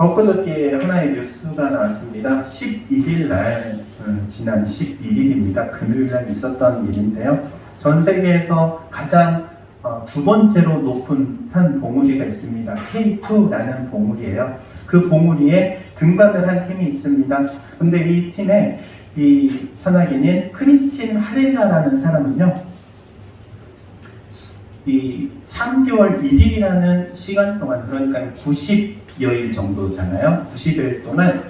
엊그저께 하나의 뉴스가 나왔습니다. 11일 날, 지난 11일입니다. 금요일 날 있었던 일인데요. 전 세계에서 가장 두 번째로 높은 산 봉우리가 있습니다. K2라는 봉우리예요. 그 봉우리에 등반을 한 팀이 있습니다. 근데 이 팀에 이 산악인인 크리스틴 하렐라라는 사람은요, 이 3개월 1일이라는 시간 동안, 그러니까 90여일 정도잖아요. 90여일 동안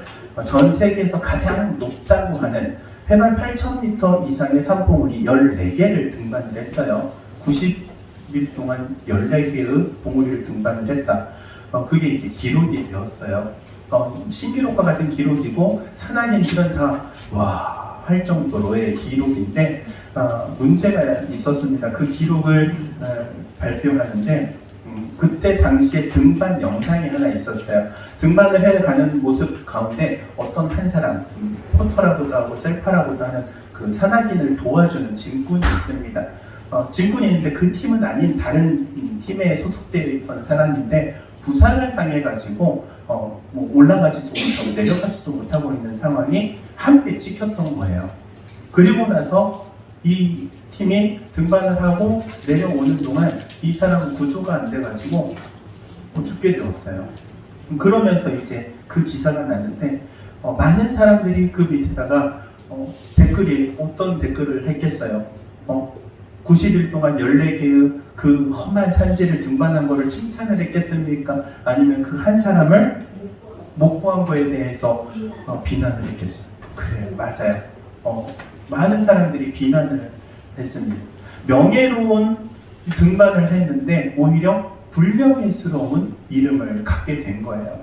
전 세계에서 가장 높다고 하는 해발 8,000m 이상의 산봉우리 14개를 등반을 했어요. 90일 동안 14개의 봉우리를 등반을 했다. 그게 이제 기록이 되었어요. 신기록과 같은 기록이고 산악인들은 다 와 할 정도로의 기록인데 문제가 있었습니다. 그 기록을 발표하는데 그때 당시에 등반 영상이 하나 있었어요. 등반을 해가는 모습 가운데 어떤 한 사람, 포터라고도 하고 셀파라고도 하는 그 산악인을 도와주는 진군이 있습니다. 진군이 있는데 그 팀은 아닌 다른 팀에 소속되어 있던 사람인데 부상을 당해가지고 뭐 올라가지도 못하고 내려가지도 못하고 있는 상황이 함께 찍혔던 거예요. 그리고 나서 이 팀이 등반을 하고 내려오는 동안 이 사람은 구조가 안 돼가지고 죽게 되었어요. 그러면서 이제 그 기사가 났는데 많은 사람들이 그 밑에다가 댓글이 어떤 댓글을 했겠어요. 90일 동안 14개의 그 험한 산지를 등반한 거를 칭찬을 했겠습니까? 아니면 그 한 사람을 못 구한 거에 대해서 비난을 했겠어요? 그래요, 맞아요. 많은 사람들이 비난을 했습니다. 명예로운 등반을 했는데 오히려 불명예스러운 이름을 갖게 된 거예요.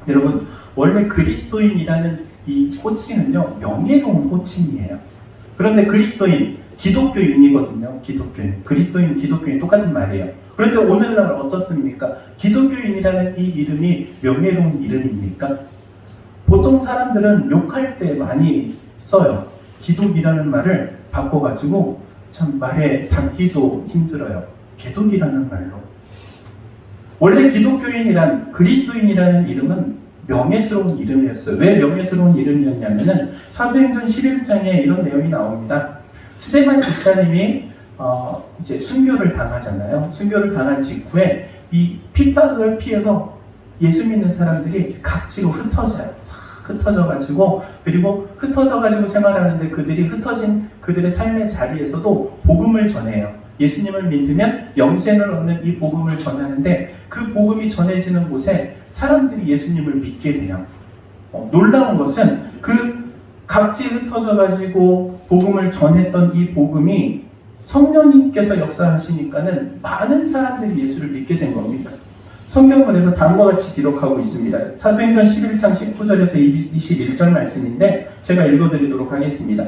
여러분, 원래 그리스도인이라는 이 호칭은요, 명예로운 호칭이에요. 그런데 그리스도인, 기독교인이거든요. 기독교인, 그리스도인, 기독교인 똑같은 말이에요. 그런데 오늘날 어떻습니까? 기독교인이라는 이 이름이 명예로운 이름입니까? 보통 사람들은 욕할 때 많이 써요. 기독이라는 말을 바꿔가지고 참 말에 담기도 힘들어요. 개독이라는 말로. 원래 기독교인이란, 그리스도인이라는 이름은 명예스러운 이름이었어요. 왜 명예스러운 이름이었냐면은 사도행전 11장에 이런 내용이 나옵니다. 스데반 집사님이 이제 순교를 당하잖아요. 순교를 당한 직후에 이 핍박을 피해서 예수 믿는 사람들이 각지로 흩어져요. 흩어져가지고, 그리고 흩어져가지고 생활하는데 그들이 흩어진 그들의 삶의 자리에서도 복음을 전해요. 예수님을 믿으면 영생을 얻는 이 복음을 전하는데 그 복음이 전해지는 곳에 사람들이 예수님을 믿게 돼요. 놀라운 것은 그 각지에 흩어져가지고 복음을 전했던 이 복음이 성령님께서 역사하시니까는 많은 사람들이 예수를 믿게 된 겁니다. 성경문에서 다음과 같이 기록하고 있습니다. 사도행전 11장 19절에서 21절 말씀인데 제가 읽어드리도록 하겠습니다.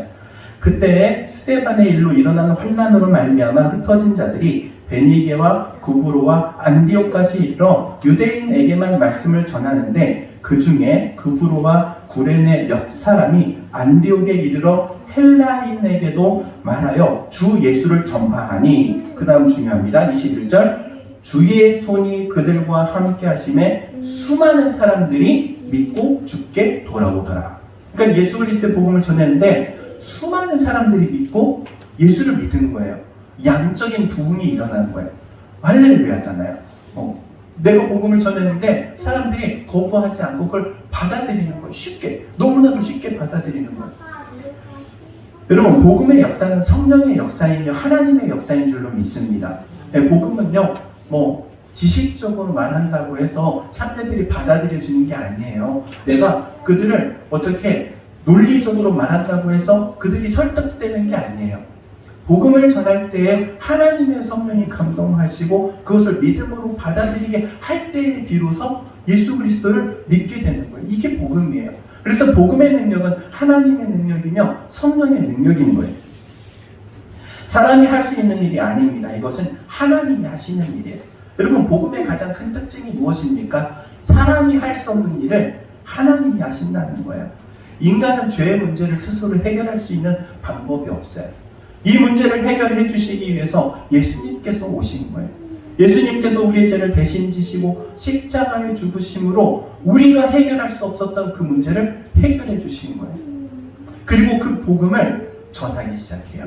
그때 스데반의 일로 일어나는 환난으로 말미암아 흩어진 자들이 베니게와 구브로와 안디옥까지 이르러 유대인에게만 말씀을 전하는데 그 중에 구브로와 구레네 몇 사람이 안디옥에 이르러 헬라인에게도 말하여 주 예수를 전파하니, 그 다음 중요합니다. 21절, 주의 손이 그들과 함께 하심에 수많은 사람들이 믿고 주께 돌아오더라. 그러니까 예수 그리스도의 복음을 전했는데 수많은 사람들이 믿고 예수를 믿은 거예요. 양적인 부흥이 일어난 거예요. 할렐루야잖아요. 내가 복음을 전했는데 사람들이 거부하지 않고 그걸 받아들이는 거예요. 쉽게, 너무나도 쉽게 받아들이는 거예요. 여러분, 복음의 역사는 성령의 역사이며 하나님의 역사인 줄로 믿습니다. 복음은요, 지식적으로 말한다고 해서 사람들이 받아들여지는 게 아니에요. 내가 그들을 어떻게 논리적으로 말한다고 해서 그들이 설득되는 게 아니에요. 복음을 전할 때에 하나님의 성령이 감동하시고 그것을 믿음으로 받아들이게 할 때에 비로소 예수 그리스도를 믿게 되는 거예요. 이게 복음이에요. 그래서 복음의 능력은 하나님의 능력이며 성령의 능력인 거예요. 사람이 할 수 있는 일이 아닙니다. 이것은 하나님이 하시는 일이에요. 여러분, 복음의 가장 큰 특징이 무엇입니까? 사람이 할 수 없는 일을 하나님이 하신다는 거예요. 인간은 죄의 문제를 스스로 해결할 수 있는 방법이 없어요. 이 문제를 해결해 주시기 위해서 예수님께서 오신 거예요. 예수님께서 우리의 죄를 대신 지시고 십자가에 죽으심으로 우리가 해결할 수 없었던 그 문제를 해결해 주신 거예요. 그리고 그 복음을 전하기 시작해요.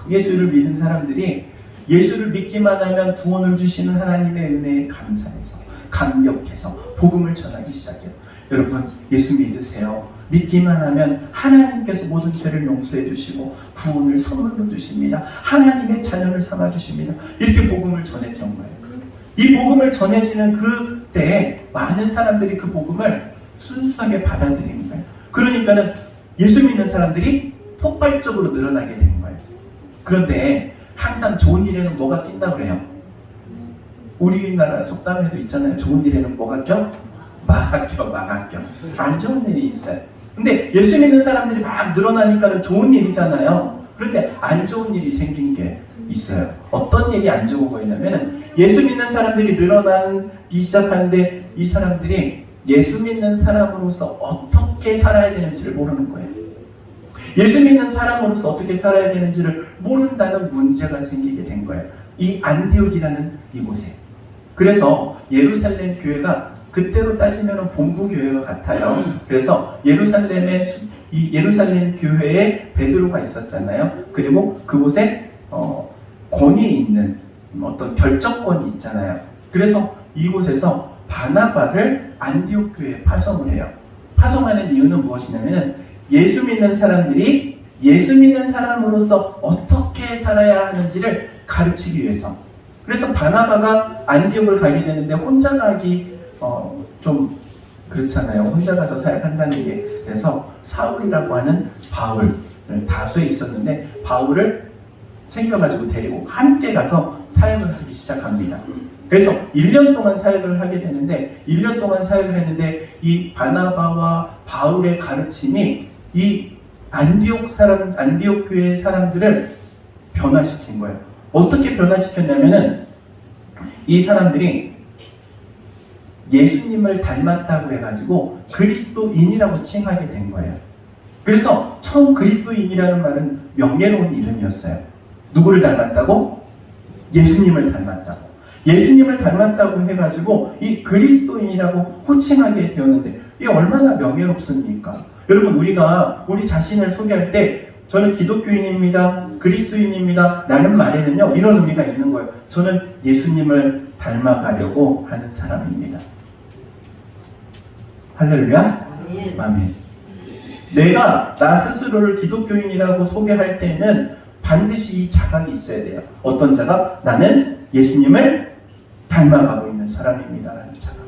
예수를 믿은 사람들이 예수를 믿기만 하면 구원을 주시는 하나님의 은혜에 감사해서 감격해서 복음을 전하기 시작해요. 여러분, 예수 믿으세요. 믿기만 하면 하나님께서 모든 죄를 용서해 주시고 구원을 선물로 주십니다. 하나님의 자녀를 삼아 주십니다. 이렇게 복음을 전했던 거예요. 이 복음을 전해지는 그때에 많은 사람들이 그 복음을 순수하게 받아들이는 거예요. 그러니까는 예수 믿는 사람들이 폭발적으로 늘어나게 된 거예요. 그런데 항상 좋은 일에는 뭐가 낀다 그래요? 우리나라 속담에도 있잖아요. 좋은 일에는 뭐가 껴? 막아 껴. 안 좋은 일이 있어요. 근데 예수 믿는 사람들이 막 늘어나니까는 좋은 일이잖아요. 그런데 안 좋은 일이 생긴 게 있어요. 어떤 일이 안 좋은 거냐면은 예수 믿는 사람들이 늘어나기 시작하는데 이 사람들이 예수 믿는 사람으로서 어떻게 살아야 되는지를 모르는 거예요. 예수 믿는 사람으로서 어떻게 살아야 되는지를 모른다는 문제가 생기게 된 거예요. 이 안디옥이라는 이곳에. 그래서 예루살렘 교회가 그때로 따지면 본부 교회와 같아요. 그래서 이 예루살렘 교회에 베드로가 있었잖아요. 그리고 그곳에 권위 있는 어떤 결정권이 있잖아요. 그래서 이곳에서 바나바를 안디옥 교회에 파송을 해요. 파송하는 이유는 무엇이냐면은 예수 믿는 사람들이 예수 믿는 사람으로서 어떻게 살아야 하는지를 가르치기 위해서. 그래서 바나바가 안디옥을 가게 되는데 혼자 가기 좀 그렇잖아요. 혼자 가서 사역한다는 게. 그래서 사울이라고 하는 바울을 다소에 있었는데 바울을 챙겨가지고 데리고 함께 가서 사역을 하기 시작합니다. 그래서 1년 동안 사역을 하게 되는데 1년 동안 사역을 했는데 이 바나바와 바울의 가르침이 이 안디옥 교회의 사람들을 변화시킨 거예요. 어떻게 변화시켰냐면은 이 사람들이 예수님을 닮았다고 해가지고 그리스도인이라고 칭하게 된 거예요. 그래서 처음 그리스도인이라는 말은 명예로운 이름이었어요. 누구를 닮았다고? 예수님을 닮았다고. 예수님을 닮았다고 해가지고 이 그리스도인이라고 호칭하게 되었는데 이게 얼마나 명예롭습니까? 여러분, 우리가 우리 자신을 소개할 때 저는 기독교인입니다, 그리스도인입니다 라는 말에는요 이런 의미가 있는 거예요. 저는 예수님을 닮아가려고 하는 사람입니다. 할렐루야? 아멘. 내가 나 스스로를 기독교인이라고 소개할 때는 반드시 이 자각이 있어야 돼요. 어떤 자각? 나는 예수님을 닮아가고 있는 사람입니다 라는 자각.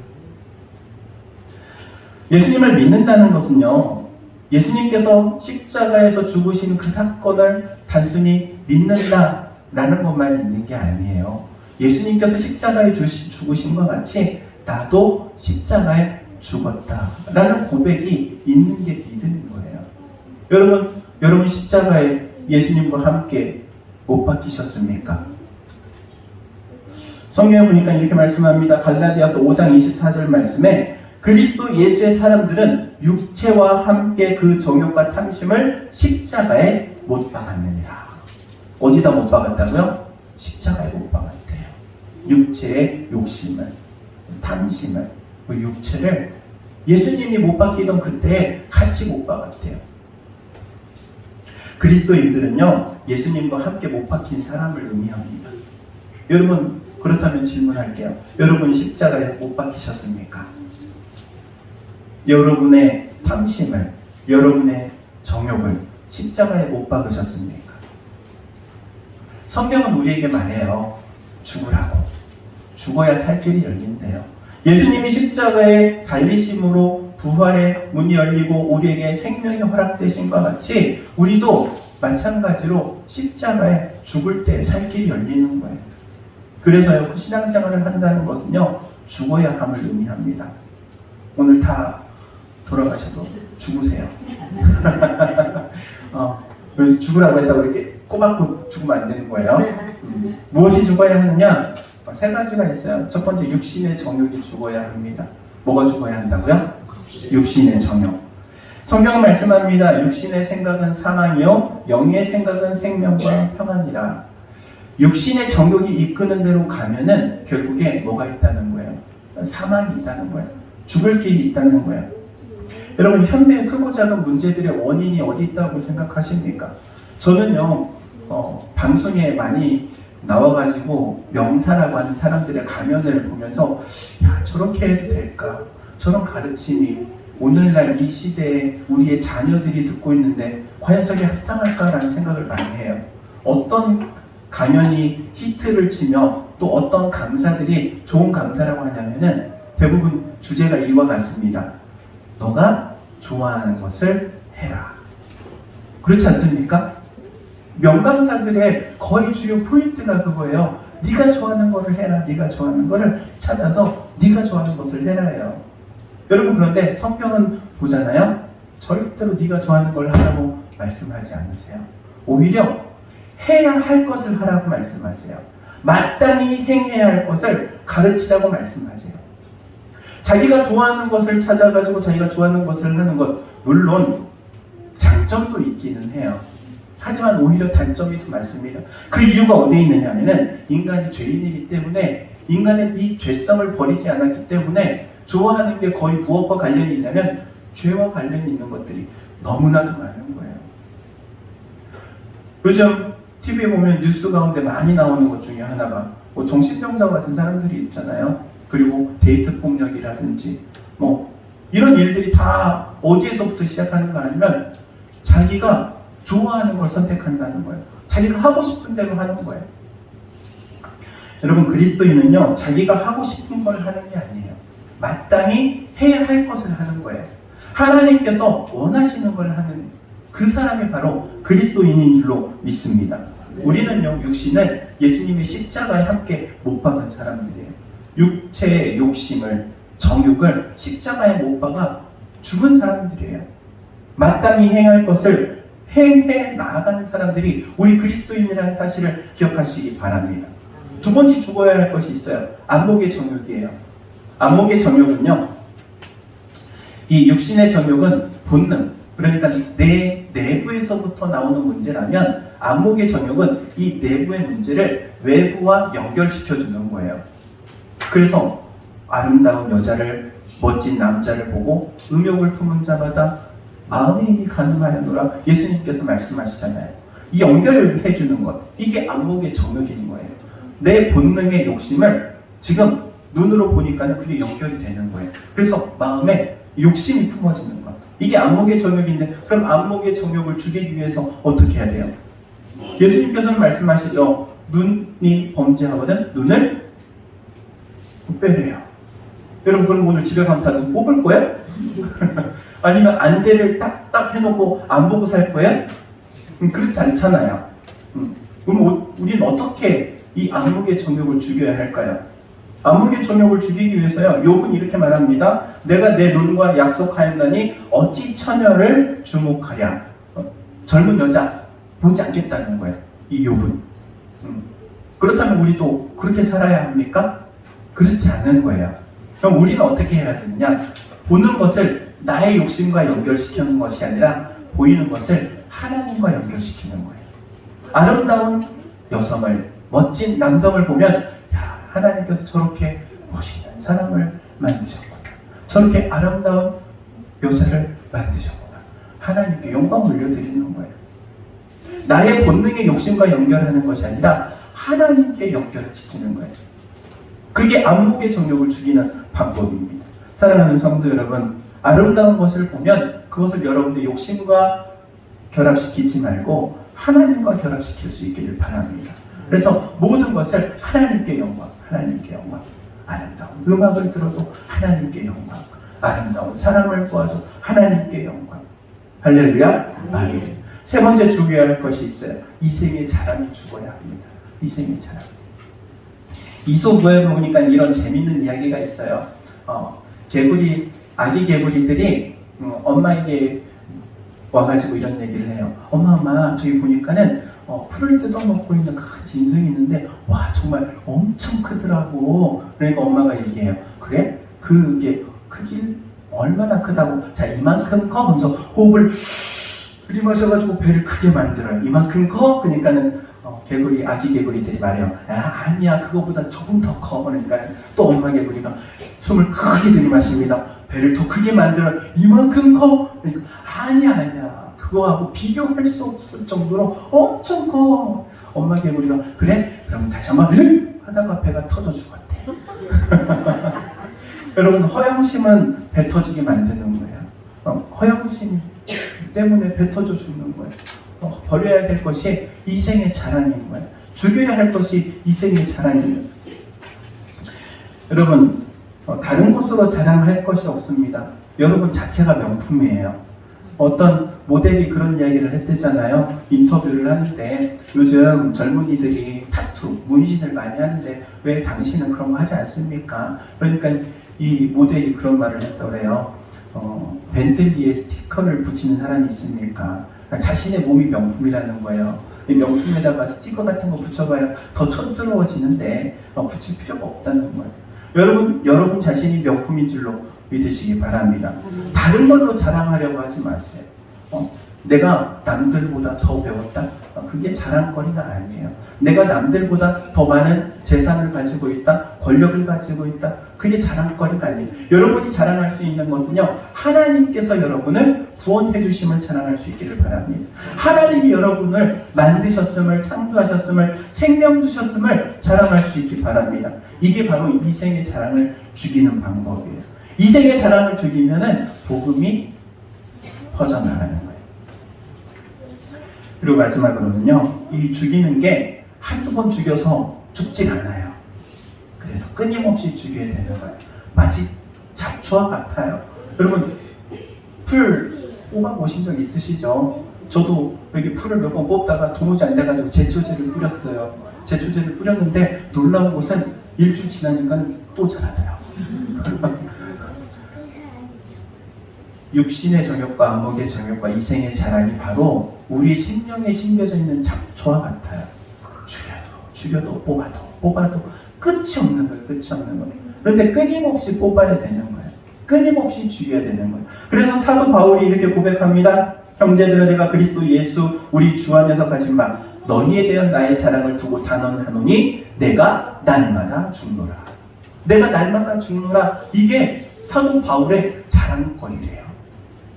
예수님을 믿는다는 것은요, 예수님께서 십자가에서 죽으신 그 사건을 단순히 믿는다라는 것만 있는 게 아니에요. 예수님께서 십자가에 죽으신 것 같이 나도 십자가에 죽었다라는 고백이 있는 게 믿음인 거예요. 여러분 십자가에 예수님과 함께 못 박히셨습니까? 성경에 보니까 이렇게 말씀합니다. 갈라디아서 5장 24절 말씀에 그리스도 예수의 사람들은 육체와 함께 그 정욕과 탐심을 십자가에 못 박았느니라. 어디다 못 박았다고요? 십자가에 못 박았대요. 육체의 욕심을, 탐심을, 그 육체를 예수님이 못 박히던 그때에 같이 못 박았대요. 그리스도인들은요, 예수님과 함께 못 박힌 사람을 의미합니다. 여러분, 그렇다면 질문할게요. 여러분 십자가에 못 박히셨습니까? 여러분의 탐심을, 여러분의 정욕을 십자가에 못 박으셨습니까? 성경은 우리에게 말해요. 죽으라고. 죽어야 살 길이 열린대요. 예수님이 십자가에 달리심으로 부활의 문이 열리고 우리에게 생명이 허락되신 것 같이 우리도 마찬가지로 십자가에 죽을 때 살 길이 열리는 거예요. 그래서요, 그 신앙생활을 한다는 것은요, 죽어야 함을 의미합니다. 오늘 다 돌아가셔서 죽으세요. 그래서 죽으라고 했다고 이렇게 꼬박고 죽으면 안 되는 거예요. 무엇이 죽어야 하느냐? 세 가지가 있어요. 첫 번째, 육신의 정욕이 죽어야 합니다. 뭐가 죽어야 한다고요? 육신의 정욕. 성경은 말씀합니다. 육신의 생각은 사망이요 영의 생각은 생명과 평안이라. 육신의 정욕이 이끄는 대로 가면은 결국에 뭐가 있다는 거예요? 사망이 있다는 거예요. 죽을 길이 있다는 거예요. 여러분, 현대의 크고 작은 문제들의 원인이 어디 있다고 생각하십니까? 저는요, 방송에 많이 나와가지고 명사라고 하는 사람들의 가면을 보면서 야, 저렇게 해도 될까? 저런 가르침이 오늘날 이 시대에 우리의 자녀들이 듣고 있는데 과연 저게 합당할까라는 생각을 많이 해요. 어떤 강연이 히트를 치며 또 어떤 강사들이 좋은 강사라고 하냐면은 대부분 주제가 이와 같습니다. 너가 좋아하는 것을 해라. 그렇지 않습니까? 명강사들의 거의 주요 포인트가 그거예요. 네가 좋아하는 거를 해라. 네가 좋아하는 거를 찾아서 네가 좋아하는 것을 해라예요. 여러분, 그런데 성경은 보잖아요. 절대로 네가 좋아하는 걸 하라고 말씀하지 않으세요. 오히려 해야 할 것을 하라고 말씀하세요. 마땅히 행해야 할 것을 가르치라고 말씀하세요. 자기가 좋아하는 것을 찾아가지고 자기가 좋아하는 것을 하는 것, 물론 장점도 있기는 해요. 하지만 오히려 단점이 더 많습니다. 그 이유가 어디에 있느냐 하면은 인간이 죄인이기 때문에, 인간의 이 죄성을 버리지 않았기 때문에 좋아하는 게 거의 무엇과 관련이 있냐면 죄와 관련이 있는 것들이 너무나도 많은 거예요. 요즘 TV에 보면 뉴스 가운데 많이 나오는 것 중에 하나가 뭐 정신병자 같은 사람들이 있잖아요. 그리고 데이트 폭력이라든지 뭐 이런 일들이 다 어디에서부터 시작하는가 하면 자기가 좋아하는 걸 선택한다는 거예요. 자기가 하고 싶은 대로 하는 거예요. 여러분, 그리스도인은요, 자기가 하고 싶은 걸 하는 게 아니에요. 마땅히 해야 할 것을 하는 거예요. 하나님께서 원하시는 걸 하는 그 사람이 바로 그리스도인인 줄로 믿습니다. 우리는요, 육신을 예수님의 십자가에 함께 못 박은 사람들이에요. 육체의 욕심을, 정욕을 십자가에 못 박아 죽은 사람들이에요. 마땅히 행할 할 것을 행해 나아가는 사람들이 우리 그리스도인이라는 사실을 기억하시기 바랍니다. 두 번째 죽어야 할 것이 있어요. 안목의 정욕이에요. 안목의 정욕은요, 이 육신의 정욕은 본능, 그러니까 내 내부에서부터 나오는 문제라면 안목의 정욕은 이 내부의 문제를 외부와 연결시켜주는 거예요. 그래서 아름다운 여자를, 멋진 남자를 보고 음욕을 품은 자마다 마음이 이미 가늠하였노라 예수님께서 말씀하시잖아요. 이 연결해주는 것, 이게 안목의 정욕인 거예요. 내 본능의 욕심을 지금 눈으로 보니까 그게 연결이 되는 거예요. 그래서 마음에 욕심이 품어지는 것, 이게 안목의 정욕인데, 그럼 안목의 정욕을 죽이기 위해서 어떻게 해야 돼요? 예수님께서는 말씀하시죠. 눈이 범죄하거든 눈을 빼래요. 여러분, 그럼 오늘 집에 가면 다 눈 뽑을 거예요? 아니면 안대를 딱딱 해놓고 안 보고 살 거예요? 그렇지 않잖아요. 그럼 우리는 어떻게 이 안목의 정욕을 죽여야 할까요? 안목의 정욕을 죽이기 위해서요, 욥은 이렇게 말합니다. 내가 내 눈과 약속하였나니 어찌 처녀를 주목하랴. 젊은 여자 보지 않겠다는 거예요, 이 욥은. 그렇다면 우리도 그렇게 살아야 합니까? 그렇지 않은 거예요. 그럼 우리는 어떻게 해야 되느냐? 보는 것을 나의 욕심과 연결시키는 것이 아니라 보이는 것을 하나님과 연결시키는 거예요. 아름다운 여성을, 멋진 남성을 보면 야, 하나님께서 저렇게 멋있는 사람을 만드셨구나. 저렇게 아름다운 여자를 만드셨구나. 하나님께 영광 올려드리는 거예요. 나의 본능의 욕심과 연결하는 것이 아니라 하나님께 연결시키는 거예요. 그게 안목의 정욕을 죽이는 방법입니다. 사랑하는 성도 여러분, 아름다운 것을 보면 그것을 여러분의 욕심과 결합시키지 말고 하나님과 결합시킬 수 있기를 바랍니다. 그래서 모든 것을 하나님께 영광, 하나님께 영광. 아름다운 음악을 들어도 하나님께 영광, 아름다운 사람을 보아도 하나님께 영광. 할렐루야, 아멘. 세 번째 죽여야 할 것이 있어요. 이생의 자랑이 죽어야 합니다. 이생의 자랑. 이솝우에 보니까 이런 재밌는 이야기가 있어요. 아기 개구리들이 엄마에게 와가지고 이런 얘기를 해요. 엄마, 저기 보니까는 풀을 뜯어먹고 있는 큰 짐승이 있는데 와, 정말 엄청 크더라고. 그러니까 엄마가 얘기해요. 그래? 그게 크기 얼마나 크다고? 자, 이만큼 커? 하면서 호흡을 들이마셔가지고 배를 크게 만들어요. 이만큼 커? 그러니까는 개구리, 아기 개구리들이 말해요. 아니야, 그거보다 조금 더 커. 그러니까 또 엄마 개구리가 숨을 크게 들이마십니다. 배를 더 크게 만들어. 이만큼 커? 그러니까 아니야. 그거하고 비교할 수 없을 정도로 엄청 커. 엄마 개구리가 그래? 그럼 다시 한번 하다가 배가 터져 죽었대. 여러분, 허영심은 배 터지게 만드는 거예요. 허영심 때문에 배 터져 죽는 거예요. 버려야 될 것이 이생의 자랑인 거예요. 죽여야 할 것이 이생의 자랑이에요. 여러분, 다른 곳으로 자랑할 것이 없습니다. 여러분 자체가 명품이에요. 어떤 모델이 그런 이야기를 했대잖아요. 인터뷰를 하는데 요즘 젊은이들이 타투, 문신을 많이 하는데 왜 당신은 그런 거 하지 않습니까? 그러니까 이 모델이 그런 말을 했더래요. 벤틀리에 스티커를 붙이는 사람이 있습니까? 자신의 몸이 명품이라는 거예요. 이 명품에다가 스티커 같은 거 붙여봐야 더 촌스러워지는데 붙일 필요가 없다는 거예요. 여러분 자신이 명품인 줄로 믿으시기 바랍니다. 다른 걸로 자랑하려고 하지 마세요. 내가 남들보다 더 배웠다? 그게 자랑거리가 아니에요. 내가 남들보다 더 많은 재산을 가지고 있다, 권력을 가지고 있다, 그게 자랑거리가 아니에요. 여러분이 자랑할 수 있는 것은요, 하나님께서 여러분을 구원해 주심을 자랑할 수 있기를 바랍니다. 하나님이 여러분을 만드셨음을, 창조하셨음을, 생명 주셨음을 자랑할 수 있기 바랍니다. 이게 바로 이생의 자랑을 죽이는 방법이에요. 이생의 자랑을 죽이면은 복음이 퍼져나가는 거예요. 그리고 마지막으로는요, 이 죽이는 게 한두 번 죽여서 죽질 않아요. 그래서 끊임없이 죽여야 되는 거예요. 마치 잡초와 같아요. 여러분, 풀 뽑아보신 적 있으시죠? 저도 여기 풀을 몇 번 뽑다가 도무지 안 돼가지고 제초제를 뿌렸어요. 제초제를 뿌렸는데 놀라운 것은 일주일 지나니까 또 자라더라고요. 육신의 정욕과 안목의 정욕과 이생의 자랑이 바로 우리 심령에 심겨져 있는 잡초와 같아요. 죽여도 뽑아도 끝이 없는 거예요. 끝이 없는 거예요. 그런데 끊임없이 뽑아야 되는 거예요. 끊임없이 죽여야 되는 거예요. 그래서 사도 바울이 이렇게 고백합니다. 형제들아, 내가 그리스도 예수 우리 주 안에서 가진 바 너희에 대한 나의 자랑을 두고 단언하노니 내가 날마다 죽노라. 내가 날마다 죽노라. 이게 사도 바울의 자랑거리래요.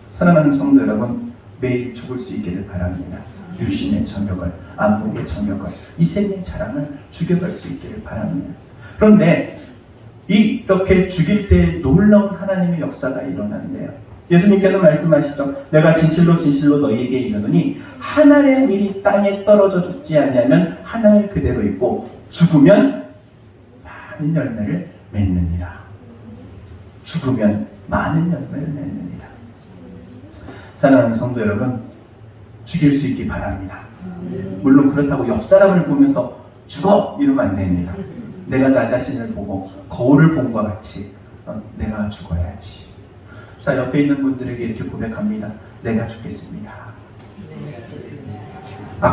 사랑하는 성도 여러분, 매일 죽을 수 있기를 바랍니다. 육신의 정욕을, 안목의 정욕을, 이생의 자랑을 죽여갈 수 있기를 바랍니다. 그런데 이렇게 죽일 때 놀라운 하나님의 역사가 일어난대요. 예수님께서 말씀하시죠. 내가 진실로 진실로 너희에게 이르노니 한 알의 밀이 땅에 떨어져 죽지 아니하면 한 알 그대로 있고 죽으면 많은 열매를 맺느니라. 죽으면 많은 열매를 맺느니라. 사랑하는 성도 여러분, 죽일 수 있기 바랍니다. 물론 그렇다고 옆 사람을 보면서 죽어! 이러면 안 됩니다. 내가 나 자신을 보고 거울을 본 것과 같이 내가 죽어야지. 자, 옆에 있는 분들에게 이렇게 고백합니다. 내가 죽겠습니다.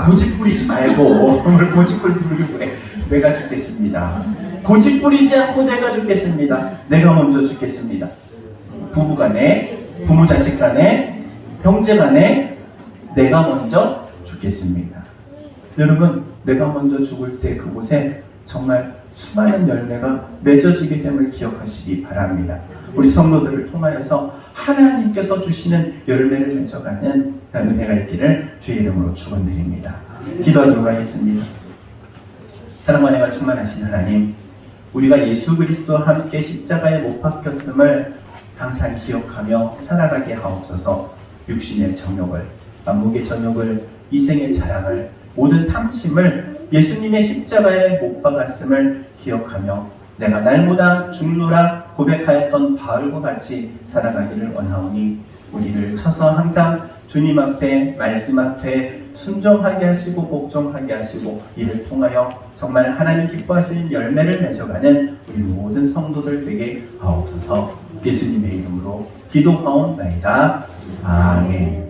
고집 부리지 말고 오늘 고집을 부리고 그래. 내가 죽겠습니다. 고집 부리지 않고 내가 죽겠습니다. 내가 먼저 죽겠습니다. 부부간에, 부모 자식 간에, 형제 간에 내가 먼저 죽겠습니다. 여러분, 내가 먼저 죽을 때 그곳에 정말 수많은 열매가 맺어지게 됨을 기억하시기 바랍니다. 우리 성도들을 통하여서 하나님께서 주시는 열매를 맺어가는 은혜가 있기를 주의 이름으로 축원드립니다. 기도하도록 하겠습니다. 사랑과 은혜가 충만하신 하나님, 우리가 예수 그리스도와 함께 십자가에 못 박혔음을 항상 기억하며 살아가게 하옵소서. 육신의 정욕을, 안목의 정욕을, 이생의 자랑을, 모든 탐심을 예수님의 십자가에 못 박았음을 기억하며 내가 날보다 죽노라 고백하였던 바울과 같이 살아가기를 원하오니 우리를 쳐서 항상 주님 앞에, 말씀 앞에 순종하게 하시고 복종하게 하시고 이를 통하여 정말 하나님 기뻐하시는 열매를 맺어가는 우리 모든 성도들 되게 하옵소서. 예수님의 이름으로 기도하옵나이다. 아멘.